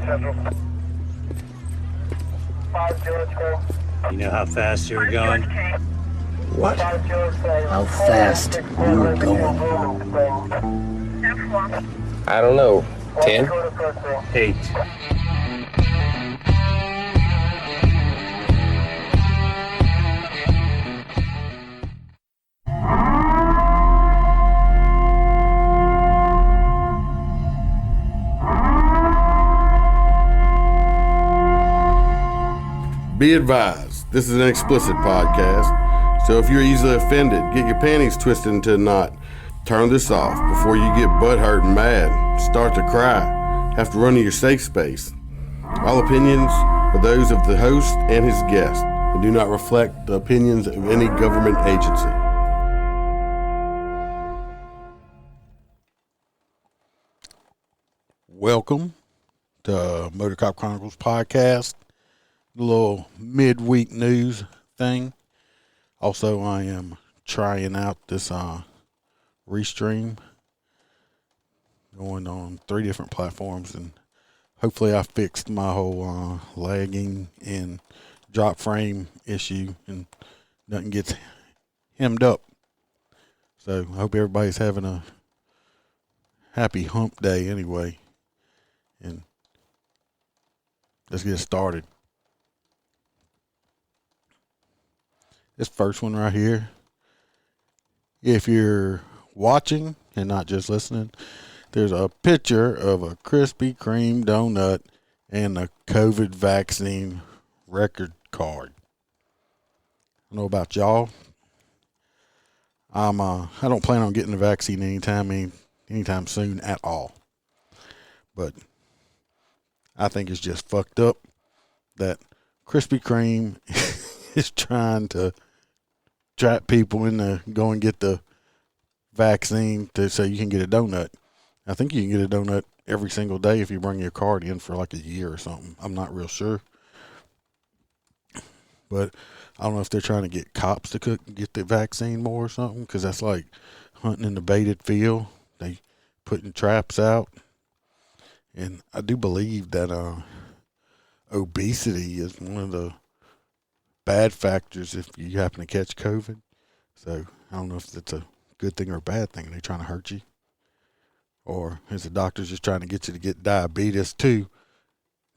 You know how fast you were going? What? How fast you were going? I don't know. 10? 8. Be advised, this is an explicit podcast, so if you're easily offended, get your panties twisted into a knot, turn this off before you get butthurt and mad, start to cry, have to run to your safe space. All opinions are those of the host and his guest and do not reflect the opinions of any government agency. Welcome to Motor Cop Chronicles podcast. A little midweek news thing. Also, I am trying out this Restream, going on 3 different platforms, and hopefully I fixed my whole lagging and drop frame issue and nothing gets hemmed up. So I hope everybody's having a happy hump day anyway, and let's get started. This first one right here, if you're watching and not just listening, there's a picture of a Krispy Kreme donut and a COVID vaccine record card. I don't know about y'all. I don't plan on getting the vaccine anytime soon at all. But I think it's just fucked up that Krispy Kreme is trying to trap people into go and get the vaccine so you can get a donut. I think you can get a donut every single day if you bring your card in for like a year or something. I'm not real sure. But I don't know if they're trying to get cops to get the vaccine more or something, because that's like hunting in the baited field. They putting traps out. And I do believe that obesity is one of the bad factors if you happen to catch COVID. So I don't know if it's a good thing or a bad thing. Are they trying to hurt you? Or is the doctor just trying to get you to get diabetes too?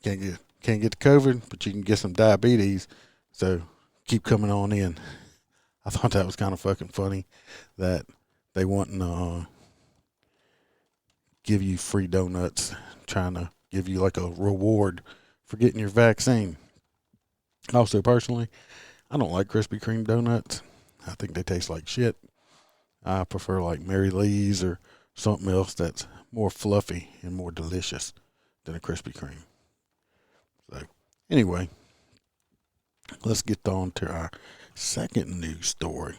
Can't get the COVID, but you can get some diabetes. So keep coming on in. I thought that was kind of fucking funny that they want to give you free donuts, trying to give you like a reward for getting your vaccine. Also, personally, I don't like Krispy Kreme donuts. I think they taste like shit. I prefer like Mary Lee's or something else that's more fluffy and more delicious than a Krispy Kreme. So, anyway, let's get on to our second news story.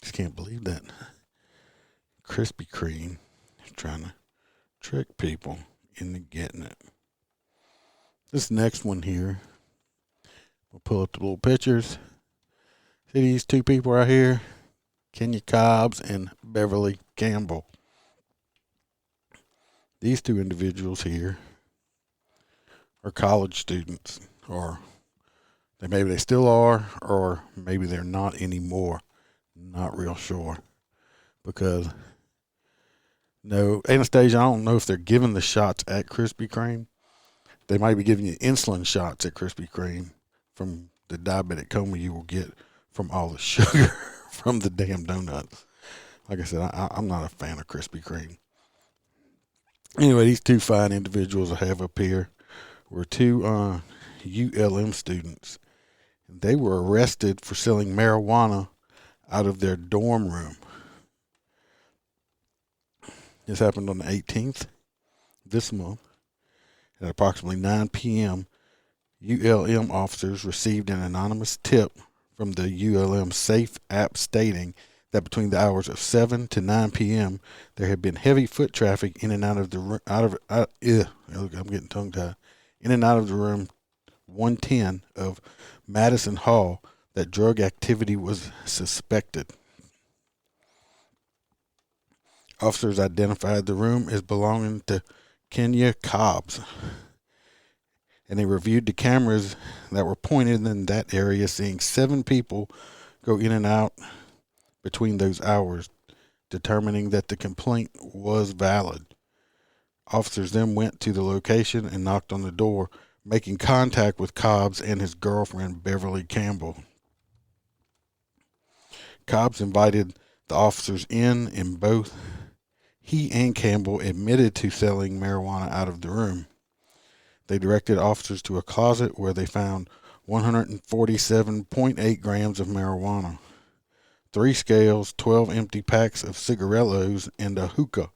Just can't believe that Krispy Kreme is trying to trick people into getting it. This next one here, we'll pull up the little pictures. See these 2 people right here? Kenya Cobbs and Beverly Campbell. These 2 individuals here are college students, or maybe they still are, or maybe they're not anymore. Not real sure. Because, no, Anastasia, I don't know if they're giving the shots at Krispy Kreme. They might be giving you insulin shots at Krispy Kreme from the diabetic coma you will get from all the sugar from the damn donuts. Like I said, I'm not a fan of Krispy Kreme. Anyway, these 2 fine individuals I have up here were 2 ULM students. They were arrested for selling marijuana out of their dorm room. This happened on the 18th this month. At approximately 9 p.m., ULM officers received an anonymous tip from the ULM Safe app stating that between the hours of 7 to 9 p.m., there had been heavy foot traffic in and out of the I'm getting tongue-tied. In and out of the room 110 of Madison Hall that drug activity was suspected. Officers identified the room as belonging to Kenya Cobbs. And they reviewed the cameras that were pointed in that area, seeing 7 people go in and out between those hours, determining that the complaint was valid. Officers then went to the location and knocked on the door, making contact with Cobbs and his girlfriend, Beverly Campbell. Cobbs invited the officers in, and both he and Campbell admitted to selling marijuana out of the room. They directed officers to a closet where they found 147.8 grams of marijuana, 3 scales, 12 empty packs of cigarillos, and a hookah.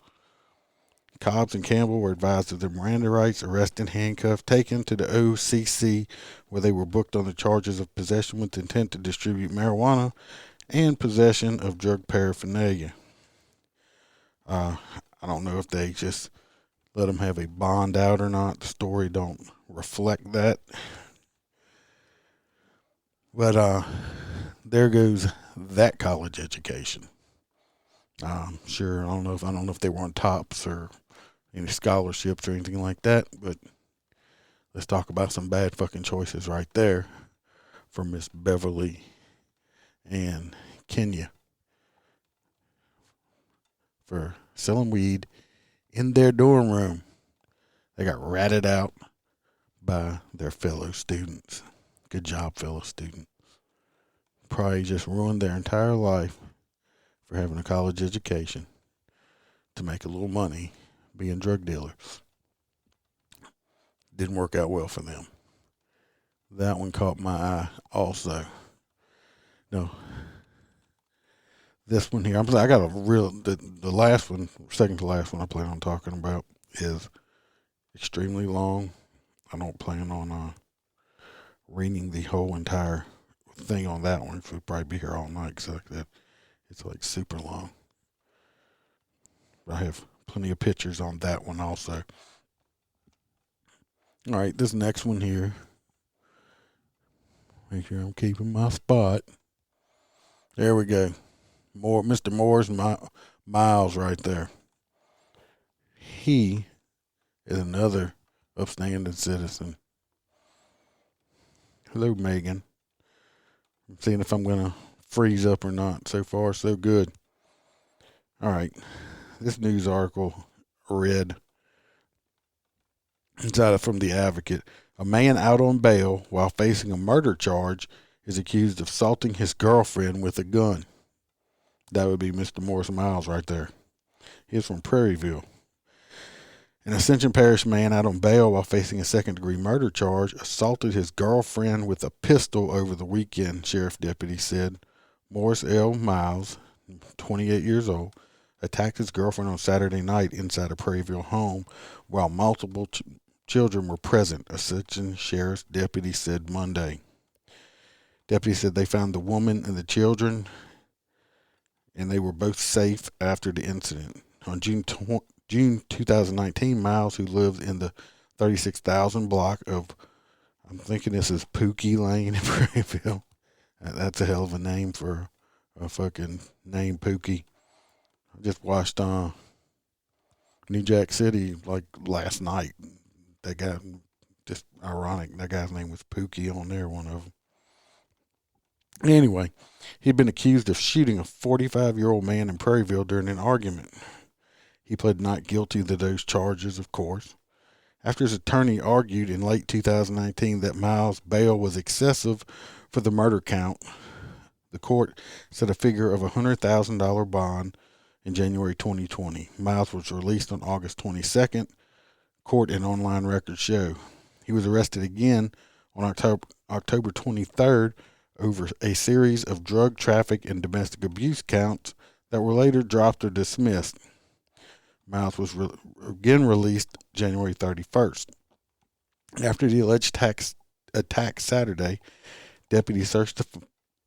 Cobbs and Campbell were advised of their Miranda rights, arrested, handcuffed, taken to the OCC, where they were booked on the charges of possession with intent to distribute marijuana and possession of drug paraphernalia. I don't know if they just let them have a bond out or not. The story don't reflect that. But there goes that college education. Sure, I don't know if they were on tops or any scholarships or anything like that, but let's talk about some bad fucking choices right there for Miss Beverly and Kenya for selling weed in their dorm room. They got ratted out by their fellow students. Good job, fellow students. Probably just ruined their entire life for having a college education to make a little money being drug dealers. Didn't work out well for them. That one caught my eye also. No. This one here, I got a real, the last one, second to last one I plan on talking about is extremely long. I don't plan on reading the whole entire thing on that one, so we'll probably be here all night because it's like super long. But I have plenty of pictures on that one also. All right, this next one here. Make sure I'm keeping my spot. There we go. Mr. Morris Miles right there. He is another upstanding citizen. Hello, Megan. I'm seeing if I'm going to freeze up or not. So far, so good. All right. This news article read, inside from The Advocate, a man out on bail while facing a murder charge is accused of assaulting his girlfriend with a gun. That would be Mr. Morris Miles right there. He's from Prairieville. An Ascension Parish man out on bail while facing a second-degree murder charge assaulted his girlfriend with a pistol over the weekend, sheriff deputy said. Morris L. Miles, 28 years old, attacked his girlfriend on Saturday night inside a Prairieville home while multiple children were present, Ascension Sheriff's deputy said Monday. Deputy said they found the woman and the children, and they were both safe after the incident. On June 2019, Miles, who lived in the 36,000 block of, I'm thinking this is Pookie Lane in Prairieville. That's a hell of a name for a fucking name, Pookie. I just watched New Jack City like last night. That guy, just ironic, that guy's name was Pookie on there, one of them. Anyway, he'd been accused of shooting a 45-year-old man in Prairieville during an argument. He pled not guilty to those charges, of course. After his attorney argued in late 2019 that Miles' bail was excessive for the murder count, the court set a figure of $100,000 bond in January 2020. Miles was released on August 22nd, court and online records show. He was arrested again on October 23rd over a series of drug traffic and domestic abuse counts that were later dropped or dismissed. Miles was again released January 31st. After the alleged attack Saturday, deputies searched the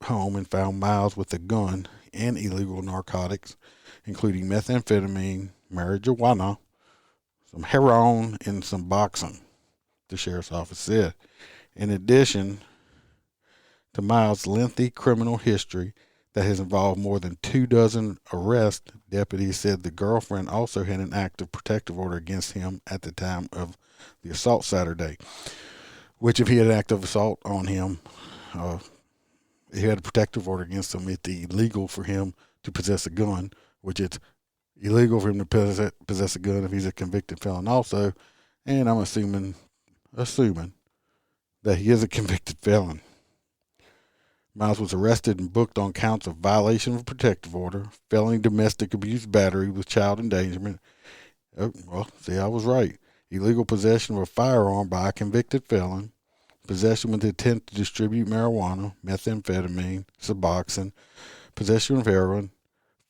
home and found Miles with a gun and illegal narcotics, including methamphetamine, marijuana, some heroin, and some boxing, the sheriff's office said. In addition to Miles' lengthy criminal history, that has involved more than 24 arrests. Deputies said the girlfriend also had an active protective order against him at the time of the assault Saturday, which if he had an active assault on him, he had a protective order against him. It's illegal for him to possess a gun, which it's illegal for him to possess a gun if he's a convicted felon also. And I'm assuming that he is a convicted felon. Miles was arrested and booked on counts of violation of a protective order, felony domestic abuse battery with child endangerment. Oh, well, see, I was right. Illegal possession of a firearm by a convicted felon, possession with the intent to distribute marijuana, methamphetamine, Suboxone, possession of heroin,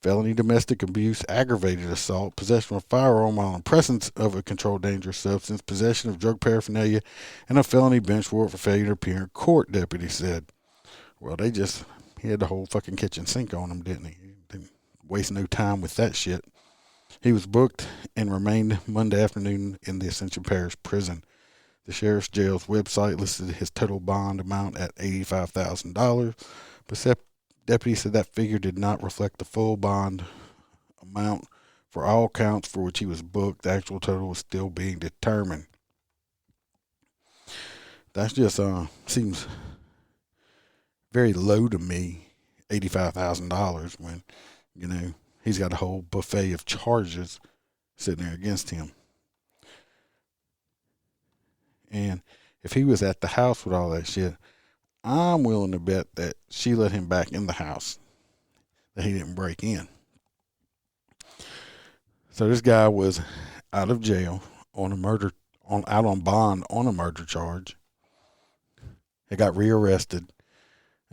felony domestic abuse, aggravated assault, possession of a firearm while in presence of a controlled dangerous substance, possession of drug paraphernalia, and a felony bench warrant for failure to appear in court, deputies said. Well, he had the whole fucking kitchen sink on him, didn't he? Didn't waste no time with that shit. He was booked and remained Monday afternoon in the Ascension Parish Prison. The sheriff's jail's website listed his total bond amount at $85,000, but deputies said that figure did not reflect the full bond amount for all counts for which he was booked. The actual total was still being determined. That just seems very low to me, $85,000, when, he's got a whole buffet of charges sitting there against him. And if he was at the house with all that shit, I'm willing to bet that she let him back in the house, that he didn't break in. So this guy was out of jail out on bond on a murder charge. He got rearrested.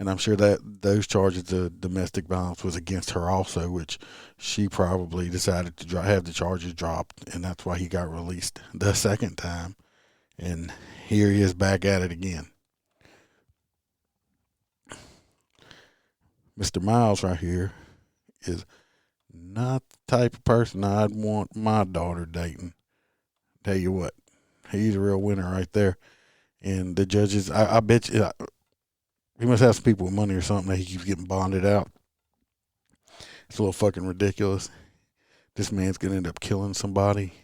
And I'm sure that those charges of domestic violence was against her also, which she probably decided to have the charges dropped, and that's why he got released the second time. And here he is back at it again. Mr. Miles right here is not the type of person I'd want my daughter dating. Tell you what, he's a real winner right there. And the judges, I bet you, he must have some people with money or something that he keeps getting bonded out. It's a little fucking ridiculous. This man's going to end up killing somebody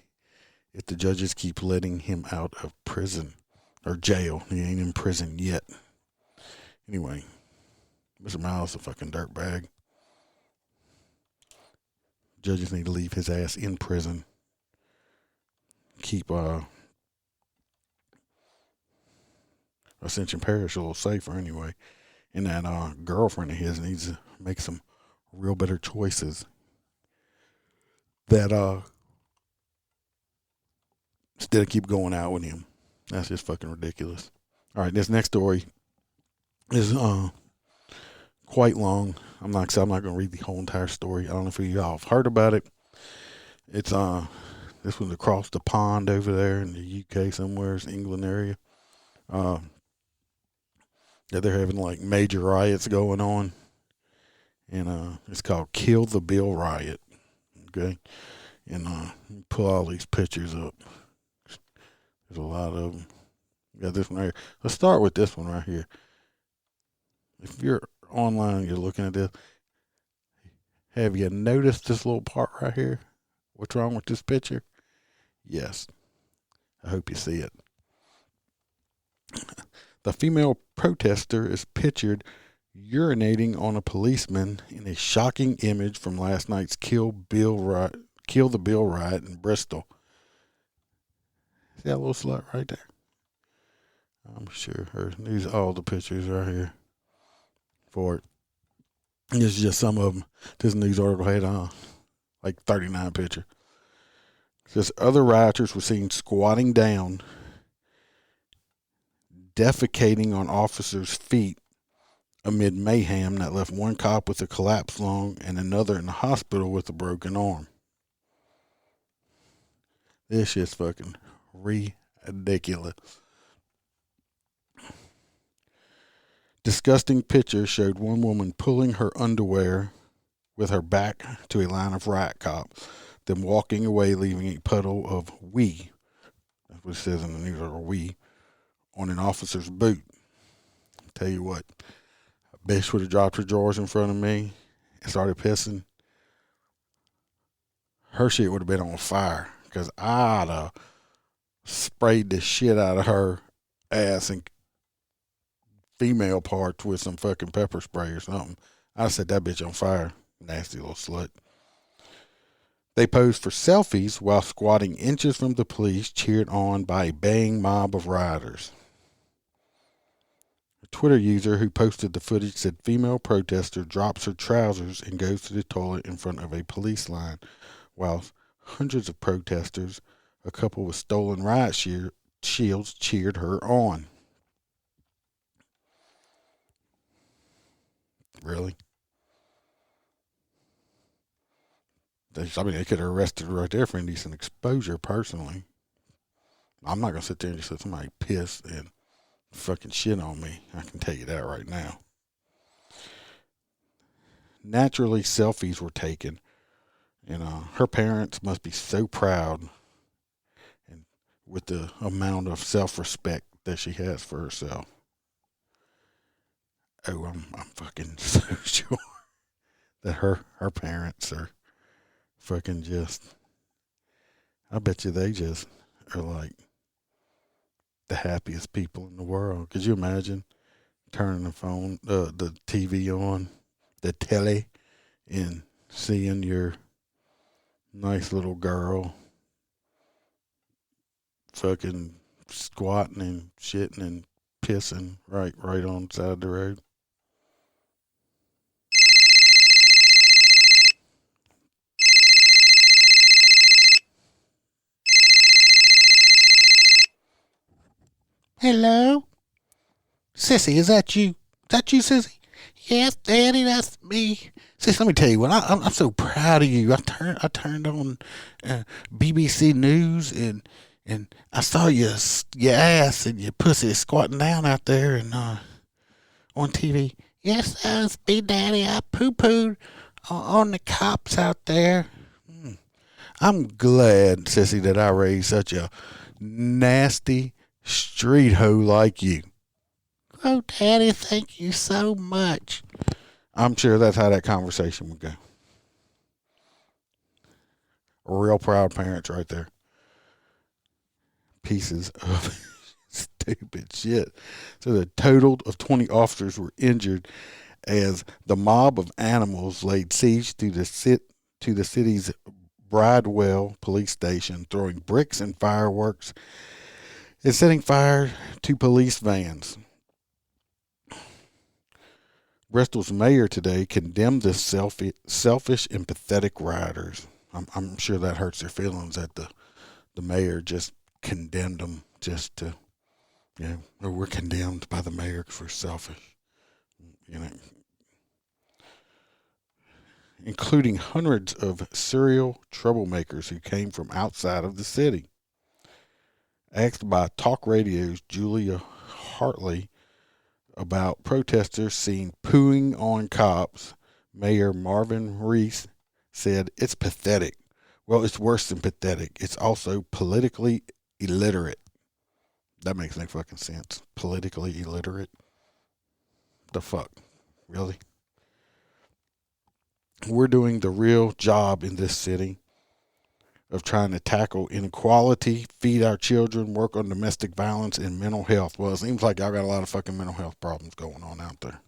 if the judges keep letting him out of prison or jail. He ain't in prison yet. Anyway, Mr. Miles is a fucking dirtbag. Judges need to leave his ass in prison. Keep Ascension Parish a little safer anyway. And that girlfriend of his needs to make some real better choices that instead of keep going out with him. That's just fucking ridiculous. All right, this next story is quite long. I'm not going to read the whole entire story. I don't know if y'all have heard about it. It's this was across the pond over there in the UK somewhere, England area. Yeah, they're having like major riots going on, and it's called Kill the Bill Riot. Okay, and pull all these pictures up. There's a lot of them. You got this one right here. Let's start with this one right here. If you're online and you're looking at this, have you noticed this little part right here? What's wrong with this picture? Yes. I hope you see it. The female protester is pictured urinating on a policeman in a shocking image from last night's Kill the Bill riot in Bristol. See that little slut right there? I'm sure these are all the pictures right here for it. This is just some of them. This news article had like 39 pictures. It says other rioters were seen squatting down, defecating on officers' feet amid mayhem that left one cop with a collapsed lung and another in the hospital with a broken arm. This shit's fucking ridiculous. Disgusting pictures showed one woman pulling her underwear with her back to a line of riot cops, then walking away, leaving a puddle of wee, that's what it says in the news, or wee, on an officer's boot. Tell you what, I Bitch would have dropped her drawers in front of me and started pissing. Her shit would have been on fire because I'd have sprayed the shit out of her ass and female parts with some fucking pepper spray or something. I set that bitch on fire. Nasty little slut. They posed for selfies while squatting inches from the police, cheered on by a baying mob of rioters. A Twitter user who posted the footage said female protester drops her trousers and goes to the toilet in front of a police line, while hundreds of protesters, a couple with stolen riot shields, cheered her on. Really? They could have arrested her right there for indecent exposure, personally. I'm not going to sit there and just let somebody piss and fucking shit on me. I can tell you that right now. Naturally, selfies were taken. And her parents must be so proud and with the amount of self-respect that she has for herself. Oh, I'm fucking so sure that her parents are fucking just, I bet you they just are like the happiest people in the world. Could you imagine turning the TV on, the telly, and seeing your nice little girl fucking squatting and shitting and pissing right on the side of the road? Hello? Sissy, is that you? Is that you, Sissy? Yes, Daddy, that's me. Sissy, let me tell you what, I'm so proud of you. I turned on BBC News and I saw your ass and your pussy squatting down out there and on TV. Yes, that was me, Daddy. I poo-pooed on the cops out there. I'm glad, Sissy, that I raised such a nasty street hoe like you. Oh, Daddy, thank you so much. I'm sure that's how that conversation would go. Real proud parents right there. Pieces of stupid shit. So the total of 20 officers were injured as the mob of animals laid siege to the city's Bridewell police station, throwing bricks and fireworks and setting fire to police vans. Bristol's mayor today condemned the selfish and pathetic rioters. I'm sure that hurts their feelings that the mayor just condemned them just to, we're condemned by the mayor because we're selfish. Including hundreds of serial troublemakers who came from outside of the city. Asked by Talk Radio's Julia Hartley about protesters seen pooing on cops, Mayor Marvin Reese said, "It's pathetic." Well, it's worse than pathetic. It's also politically illiterate. That makes no fucking sense. Politically illiterate? The fuck? Really? We're doing the real job in this city of trying to tackle inequality, feed our children, work on domestic violence, and mental health. Well, it seems like y'all got a lot of fucking mental health problems going on out there.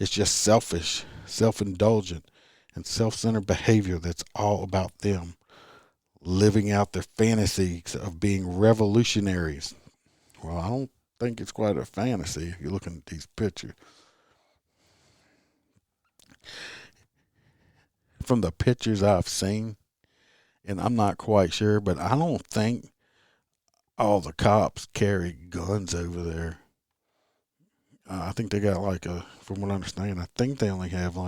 It's just selfish, self-indulgent, and self-centered behavior that's all about them living out their fantasies of being revolutionaries. Well, I don't think it's quite a fantasy if you're looking at these pictures. From the pictures I've seen, and I'm not quite sure, but I don't think all the cops carry guns over there. I think they got from what I understand, I think they only have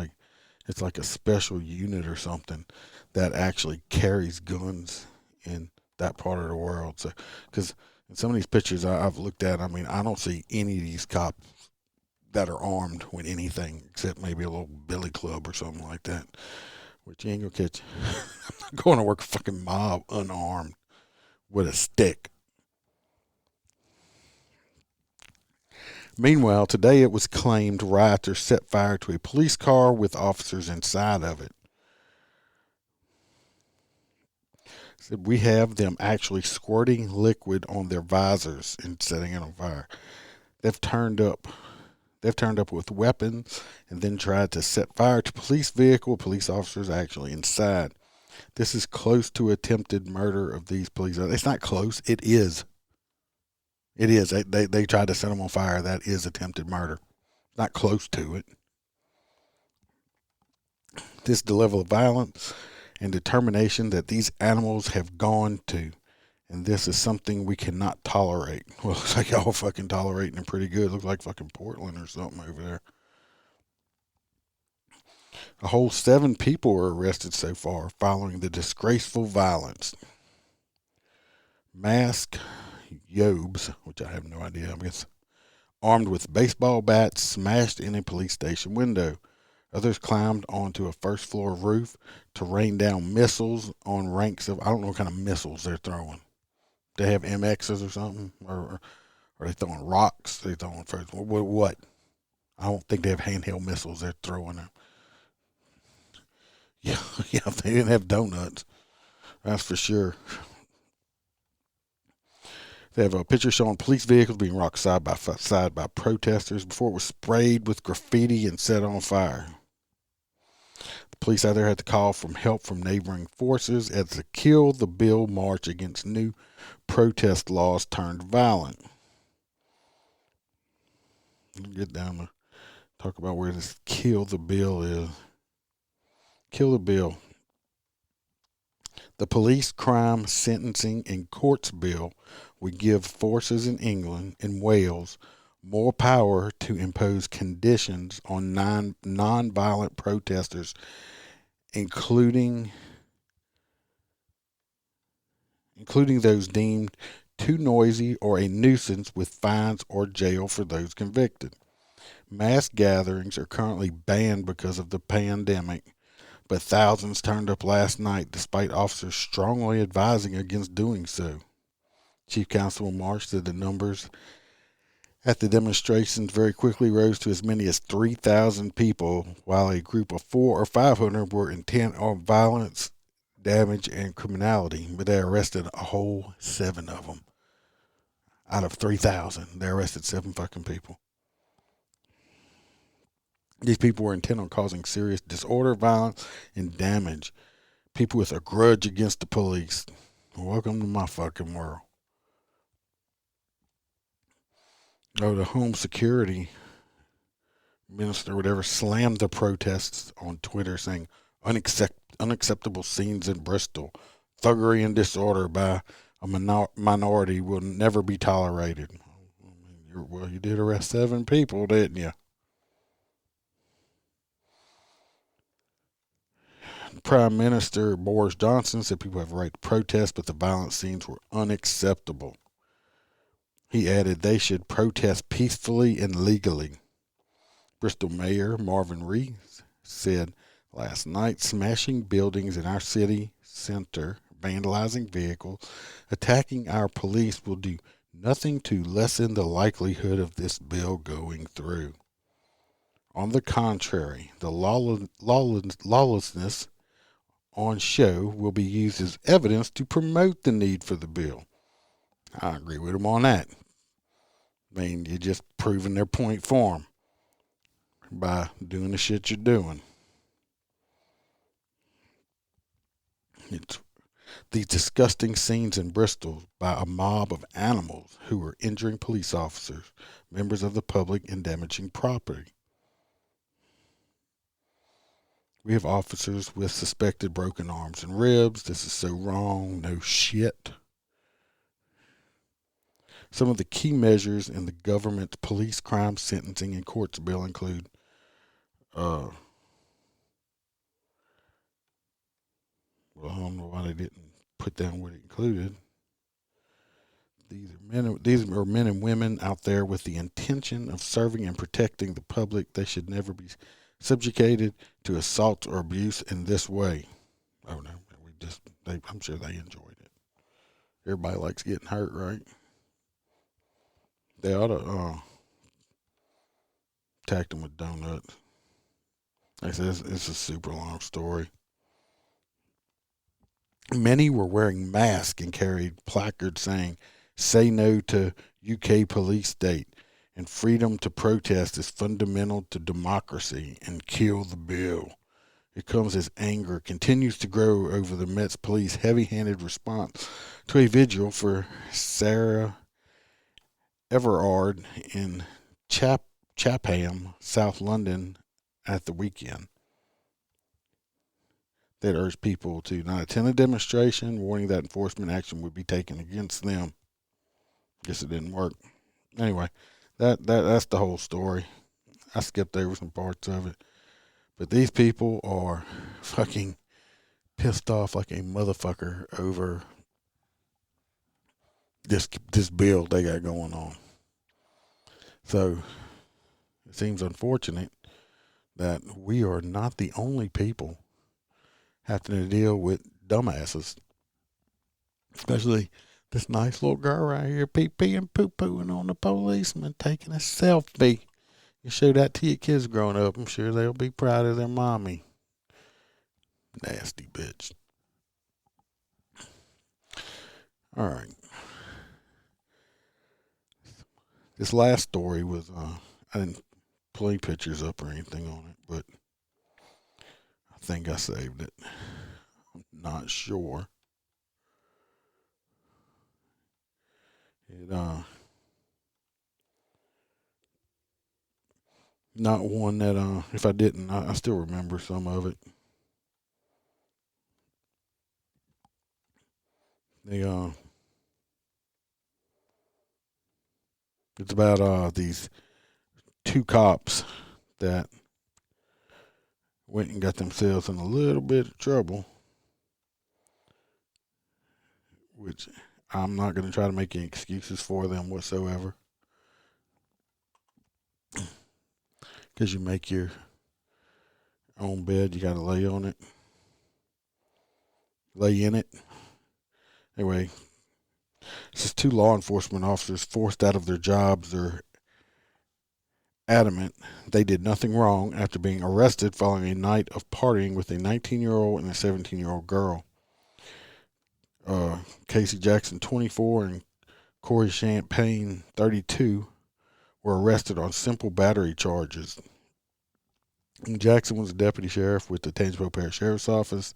it's like a special unit or something that actually carries guns in that part of the world. So, because in some of these pictures I've looked at, I don't see any of these cops that are armed with anything except maybe a little billy club or something like that. Which you ain't gonna catch. I'm not going to work a fucking mob unarmed with a stick. Meanwhile, today it was claimed rioters set fire to a police car with officers inside of it. Said we have them actually squirting liquid on their visors and setting it on fire. They've turned up with weapons and then tried to set fire to police vehicle. Police officers actually inside. This is close to attempted murder of these police. It's not close. It is. It is. They tried to set them on fire. That is attempted murder. Not close to it. This is the level of violence and determination that these animals have gone to. And this is something we cannot tolerate. Well, looks like y'all fucking tolerating it pretty good. Looks like fucking Portland or something over there. A whole 7 people were arrested so far following the disgraceful violence. Masked Yobes, which I have no idea, I guess, armed with baseball bats, smashed in a police station window. Others climbed onto a first floor roof to rain down missiles on ranks of, I don't know what kind of missiles they're throwing. They have MXs or something, or are they throwing rocks? They throwing first. What? I don't think they have handheld missiles they're throwing them. Yeah, they didn't have donuts. That's for sure. They have a picture showing police vehicles being rocked side by side by protesters before it was sprayed with graffiti and set on fire. The police out there had to call for help from neighboring forces as the Kill the Bill march against new protest laws turned violent. We'll get down to talk about where this Kill the Bill is. Kill the Bill. The Police Crime Sentencing and Courts Bill would give forces in England and Wales more power to impose conditions on non-violent protesters, including those deemed too noisy or a nuisance, with fines or jail for those convicted. Mass gatherings are currently banned because of the pandemic, but thousands turned up last night despite officers strongly advising against doing so. Chief Constable Marsh said the numbers at the demonstrations very quickly rose to as many as 3,000 people, while a group of 400 or 500 were intent on violence, damage, and criminality. But they arrested a whole 7 of them. Out of 3,000, they arrested 7 fucking people. These people were intent on causing serious disorder, violence, and damage. People with a grudge against the police. Welcome to my fucking world. Oh, the Home Security Minister, whatever, slammed the protests on Twitter, saying unacceptable scenes in Bristol. Thuggery and disorder by a minority will never be tolerated. Well, you did arrest 7 people, didn't you? Prime Minister Boris Johnson said people have a right to protest, but the violent scenes were unacceptable. He added they should protest peacefully and legally. Bristol Mayor Marvin Rees said last night, smashing buildings in our city centre, vandalizing vehicles, attacking our police will do nothing to lessen the likelihood of this bill going through. On the contrary, the lawlessness on show will be used as evidence to promote the need for the bill. I agree with him on that. I mean, you're just proving their point for them by doing the shit you're doing. It's these disgusting scenes in Bristol by a mob of animals who were injuring police officers, members of the public, and damaging property. We have officers with suspected broken arms and ribs. This is so wrong. No shit. Some of the key measures in the government's police crime sentencing and courts bill include well, I don't know why they didn't put down what it included. These are men and women out there with the intention of serving and protecting the public. They should never be subjugated to assault or abuse in this way. Oh no, I'm sure they enjoyed it. Everybody likes getting hurt, right? They ought to attacked him with donuts. Like I said, it's a super long story. Many were wearing masks and carried placards saying, "Say no to UK police state," and "Freedom to protest is fundamental to democracy," and "Kill the bill." It comes as anger continues to grow over the Met's police heavy-handed response to a vigil for Sarah Everard in Chapham, South London, at the weekend. They urged people to not attend the demonstration, warning that enforcement action would be taken against them. Guess it didn't work. Anyway, that's the whole story. I skipped over some parts of it. But these people are fucking pissed off like a motherfucker over this bill they got going on. So it seems unfortunate that we are not the only people having to deal with dumbasses. Especially this nice little girl right here pee-peeing and poo-pooing on the policeman taking a selfie. You show that to your kids growing up, I'm sure they'll be proud of their mommy. Nasty bitch. All right. This last story was, I didn't pull any pictures up or anything on it, but I think I saved it. I'm not sure. It, not one that, if I didn't, I still remember some of it. It's about these two cops that went and got themselves in a little bit of trouble, which I'm not going to try to make any excuses for them whatsoever. Because you make your own bed, you got to lay on it. Lay in it. Anyway, this is two law enforcement officers forced out of their jobs. They're adamant they did nothing wrong after being arrested following a night of partying with a 19-year-old and a 17-year-old girl. Casey Jackson, 24, and Corey Champagne, 32, were arrested on simple battery charges. Jackson was a deputy sheriff with the Tangipahoa Parish Sheriff's Office,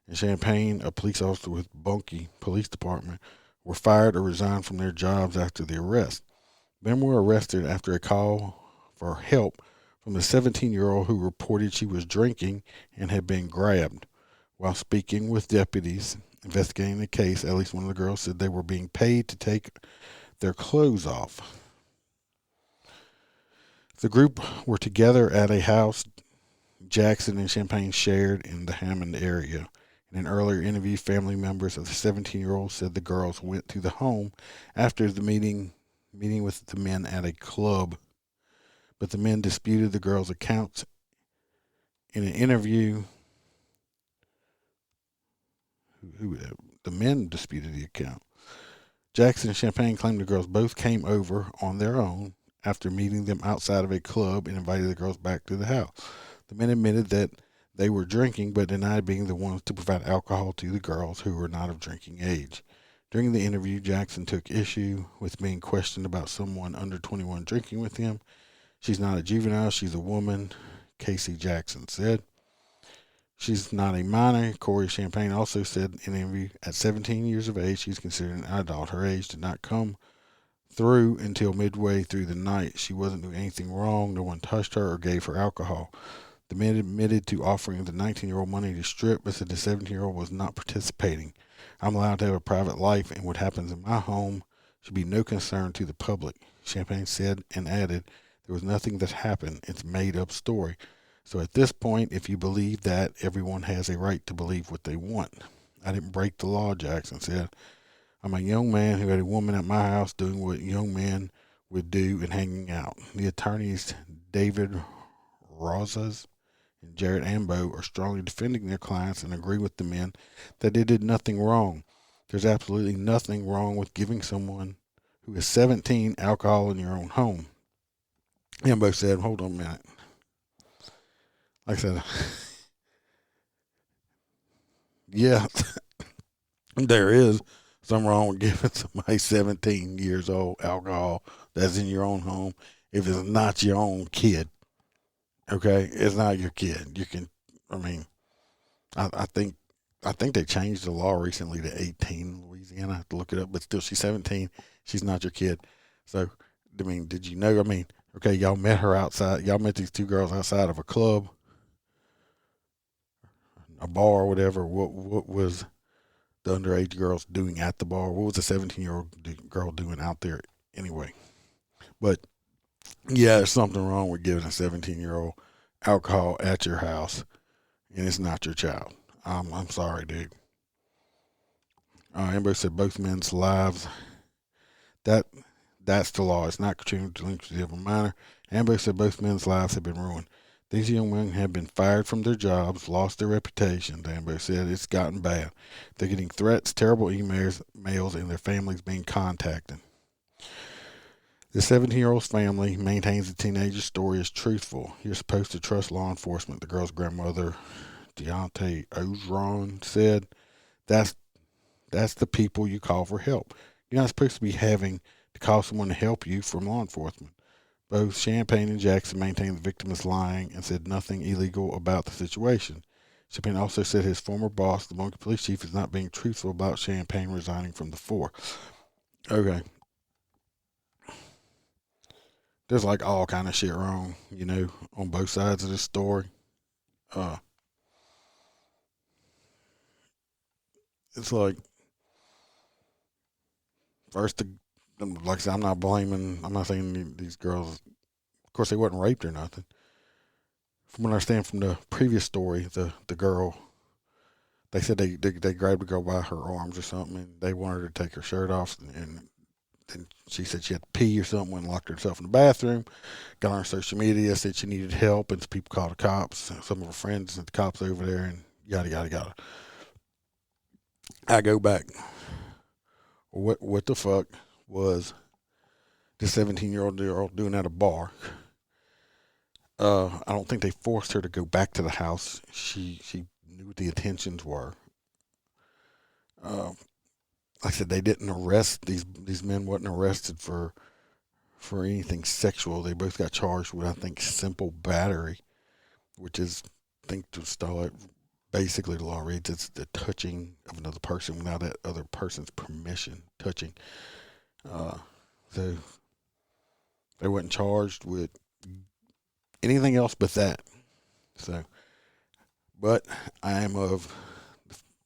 and Champagne, a police officer with Bunkie Police Department, were fired or resigned from their jobs after the arrest. Men were arrested after a call for help from the 17-year-old who reported she was drinking and had been grabbed. While speaking with deputies investigating the case, at least one of the girls said they were being paid to take their clothes off. The group were together at a house Jackson and Champagne shared in the Hammond area. In an earlier interview, family members of the 17-year-old said the girls went to the home after the meeting with the men at a club, but the men disputed the girls' accounts. In an interview, the men disputed the account. Jackson and Champagne claimed the girls both came over on their own after meeting them outside of a club and invited the girls back to the house. The men admitted that they were drinking, but denied being the ones to provide alcohol to the girls who were not of drinking age. During the interview, Jackson took issue with being questioned about someone under 21 drinking with him. "She's not a juvenile, she's a woman," Casey Jackson said. "She's not a minor," Corey Champagne also said in an interview. "At 17 years of age, she's considered an adult. Her age did not come through until midway through the night. She wasn't doing anything wrong. No one touched her or gave her alcohol." The men admitted to offering the 19-year-old money to strip, but said the 17-year-old was not participating. "I'm allowed to have a private life, and what happens in my home should be no concern to the public," Champagne said, and added, "There was nothing that happened. It's a made-up story. So at this point, if you believe that, everyone has a right to believe what they want." "I didn't break the law," Jackson said. "I'm a young man who had a woman at my house doing what young men would do and hanging out." The attorneys David Rosas and Jared Ambo are strongly defending their clients and agree with the men that they did nothing wrong. There's absolutely nothing wrong with giving someone who is 17 alcohol in your own home. Ambo said, hold on a minute. Like I said, yeah, there is something wrong with giving somebody 17 years old alcohol that's in your own home if it's not your own kid. Okay, it's not your kid. You can, I mean, I think they changed the law recently to 18 in Louisiana. I have to look it up, but still, she's 17. She's not your kid. So, I mean, did you know? I mean, okay, y'all met her outside. Y'all met these two girls outside of a club, a bar, or whatever. What was the underage girls doing at the bar? What was the 17-year-old girl doing out there anyway? But yeah, there's something wrong with giving a 17-year-old alcohol at your house, and it's not your child. I'm sorry, dude. Amber said both men's lives. That's the law. It's not contributing to delinquency of a minor. Amber said both men's lives have been ruined. These young men have been fired from their jobs, lost their reputations. Amber said it's gotten bad. They're getting threats, terrible emails, and their families being contacted. The 17-year-old's family maintains the teenager's story is truthful. You're supposed to trust law enforcement, the girl's grandmother, Deontay Ozron, said. That's the people you call for help. You're not supposed to be having to call someone to help you from law enforcement. Both Champagne and Jackson maintained the victim is lying and said nothing illegal about the situation. Champagne also said his former boss, the Montgomery police chief, is not being truthful about Champagne resigning from the force. Okay. There's like all kind of shit wrong, on both sides of this story. It's like, first, like I said, I'm not saying these girls, of course, they wasn't raped or nothing. From what I understand from the previous story, the girl, they said they grabbed the girl by her arms or something, and they wanted her to take her shirt off, and she said she had to pee or something, went and locked herself in the bathroom, got on her social media, said she needed help, and people called the cops. Some of her friends sent the cops over there, and yada, yada, yada. I go back. What the fuck was the 17-year-old girl doing at a bar? I don't think they forced her to go back to the house. She knew what the intentions were. Like I said, they didn't arrest these men. Wasn't arrested for anything sexual. They both got charged with, I think, simple battery, which is, I think, to start basically the law reads it's the touching of another person without that other person's permission. Touching. So they weren't charged with anything else but that. So, but I am of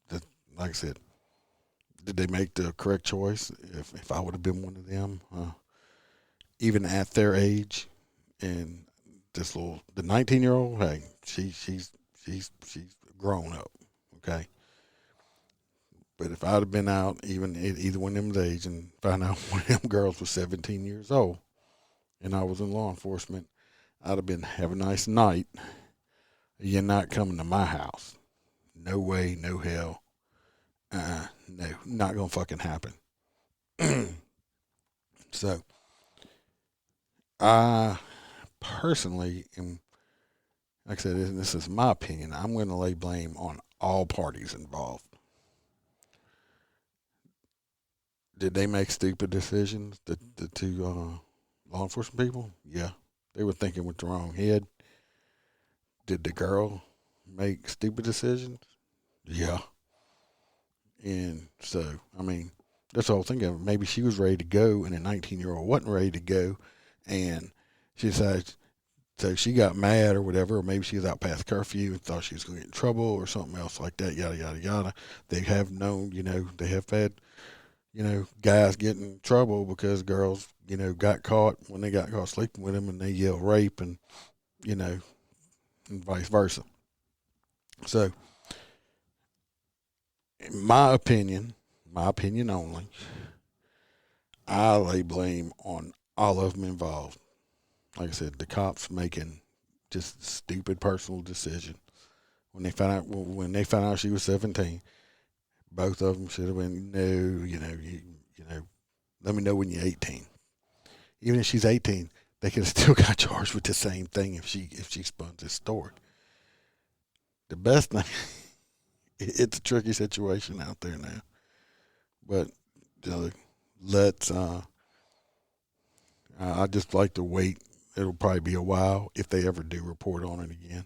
the like I said. Did they make the correct choice? If I would have been one of them, even at their age, and the 19-year-old, hey, she's grown up, okay. But if I'd have been out, even either one of them's age, and found out one of them girls was 17 years old, and I was in law enforcement, I'd have been, have a nice night. You're not coming to my house. No way, no hell. No, not gonna fucking happen. So, I personally am, like I said, this is my opinion. I'm going to lay blame on all parties involved. Did they make stupid decisions? The two law enforcement people? Yeah, they were thinking with the wrong head. Did the girl make stupid decisions? Yeah. And so, I mean, that's the whole thing of it. Maybe she was ready to go and a 19-year-old wasn't ready to go, and she decided, so she got mad or whatever, or maybe she was out past curfew and thought she was going to get in trouble or something else like that, yada, yada, yada. They have known, they have had, guys get in trouble because girls, got caught when they got caught sleeping with them and they yell rape and, and vice versa. So, in my opinion only, I lay blame on all of them involved. Like I said, the cops making just stupid personal decision when they found out she was 17. Both of them should have been no. Let me know when you're 18. Even if she's 18, they could have still got charged with the same thing if she spun this story. The best thing, it's a tricky situation out there now, but let's. I just like to wait. It'll probably be a while if they ever do report on it again,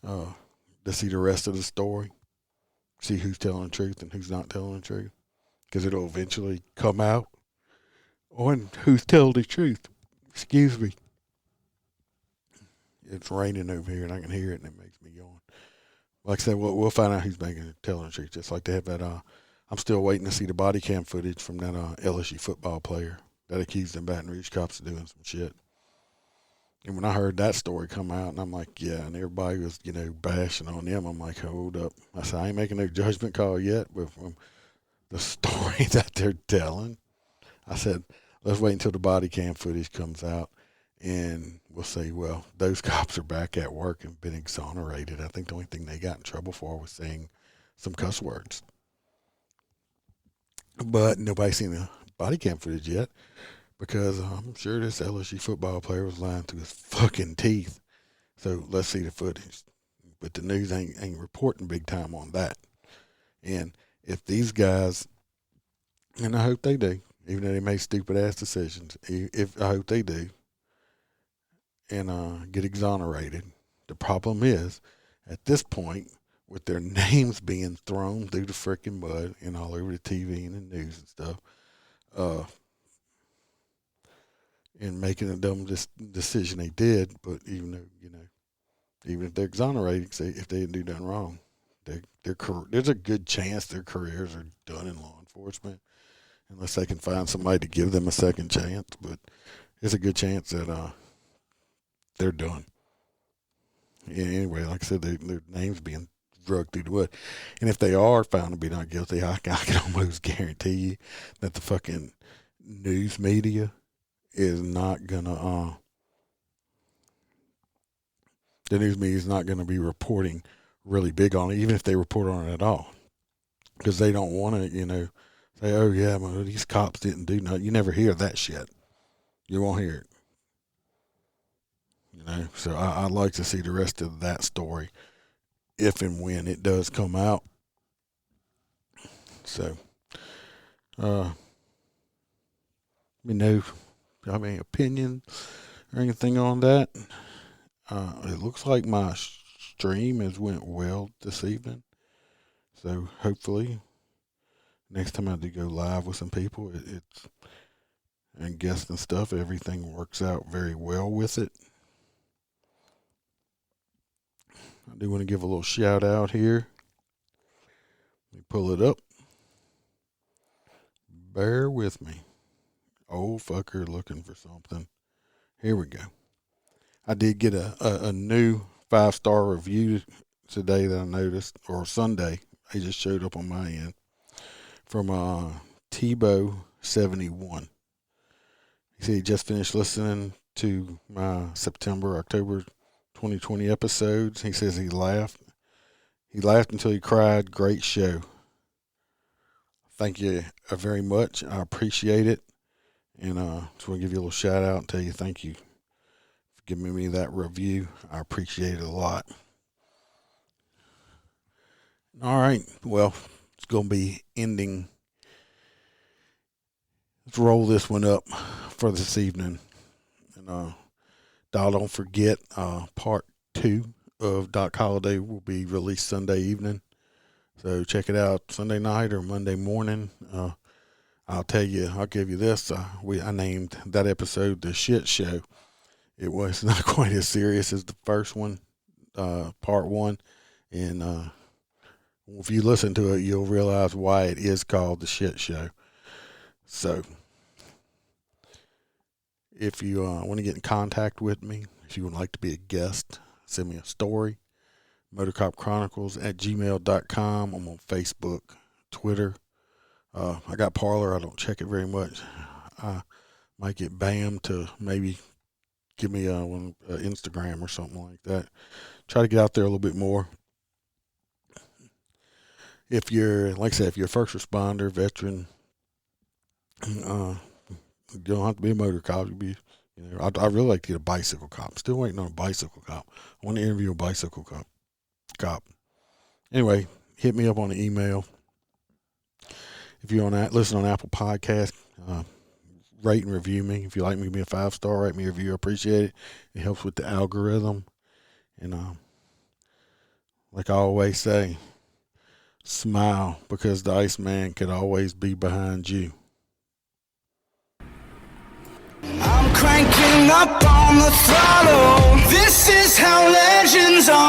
to see the rest of the story, see who's telling the truth and who's not telling the truth, because it'll eventually come out on who's telling the truth. Excuse me. It's raining over here and I can hear it and it makes me yawn. Like I said, we'll find out who's telling the truth. Just like they have that. I'm still waiting to see the body cam footage from that LSU football player that accused them Baton Rouge cops of doing some shit. And when I heard that story come out, and I'm like, yeah, and everybody was, bashing on them, I'm like, hold up. I said, I ain't making no judgment call yet, but from the story that they're telling, I said, let's wait until the body cam footage comes out, and we'll say, well, those cops are back at work and been exonerated. I think the only thing they got in trouble for was saying some cuss words. But nobody's seen the body cam footage yet, because I'm sure this LSU football player was lying through his fucking teeth. So let's see the footage. But the news ain't reporting big time on that. And if these guys, and I hope they do, even though they make stupid ass decisions, if I hope they do, and get exonerated. The problem is, at this point, with their names being thrown through the freaking mud and all over the TV and the news and stuff, and making a dumb decision they did, but even though, even if they're exonerated, say if they didn't do nothing wrong, there's a good chance their careers are done in law enforcement, unless they can find somebody to give them a second chance. But there's a good chance that they're done. Yeah, anyway, like I said, their names being drugged through the wood, and if they are found to be not guilty, I can almost guarantee you that the fucking news media is not gonna the news media is not gonna be reporting really big on it, even if they report on it at all, because they don't want to, say, oh yeah, well, these cops didn't do nothing. You never hear that shit. You won't hear it. So I'd like to see the rest of that story if and when it does come out. So, opinion or anything on that. It looks like my stream has went well this evening. So hopefully next time I do go live with some people, it's and guests and stuff, everything works out very well with it. I do want to give a little shout out here. Let me pull it up. Bear with me. Old fucker looking for something. Here we go. I did get a new 5-star review today that I noticed, or Sunday. He just showed up on my end from Tebow71. He said he just finished listening to my October 2020 episodes. He says he laughed. He laughed until he cried. Great show. Thank you very much. I appreciate it. And just want to give you a little shout out and tell you thank you for giving me that review. I appreciate it a lot. All right. Well, it's going to be ending. Let's roll this one up for this evening. And don't forget, part 2 of Doc Holliday will be released Sunday evening. So check it out Sunday night or Monday morning. I'll give you this. I named that episode The Shit Show. It was not quite as serious as the first one, part 1. And if you listen to it, you'll realize why it is called The Shit Show. So if you want to get in contact with me, if you would like to be a guest, send me a story. motorcopchronicles@gmail.com. I'm on Facebook, Twitter. I got Parler. I don't check it very much. I might get Bam to maybe give me Instagram or something like that. Try to get out there a little bit more. If you're, like I said, if you're a first responder, veteran, you don't have to be a motor cop. You be You know, I really like to get a bicycle cop. Still waiting on a bicycle cop. I want to interview a bicycle cop. Anyway, hit me up on the email. If you're on that, listen on Apple Podcast, rate and review me. If you like me, give me a 5-star, write me a review. I appreciate it. It helps with the algorithm. And like I always say, smile, because the Iceman could always be behind you. I'm cranking up on the throttle. This is how legends are.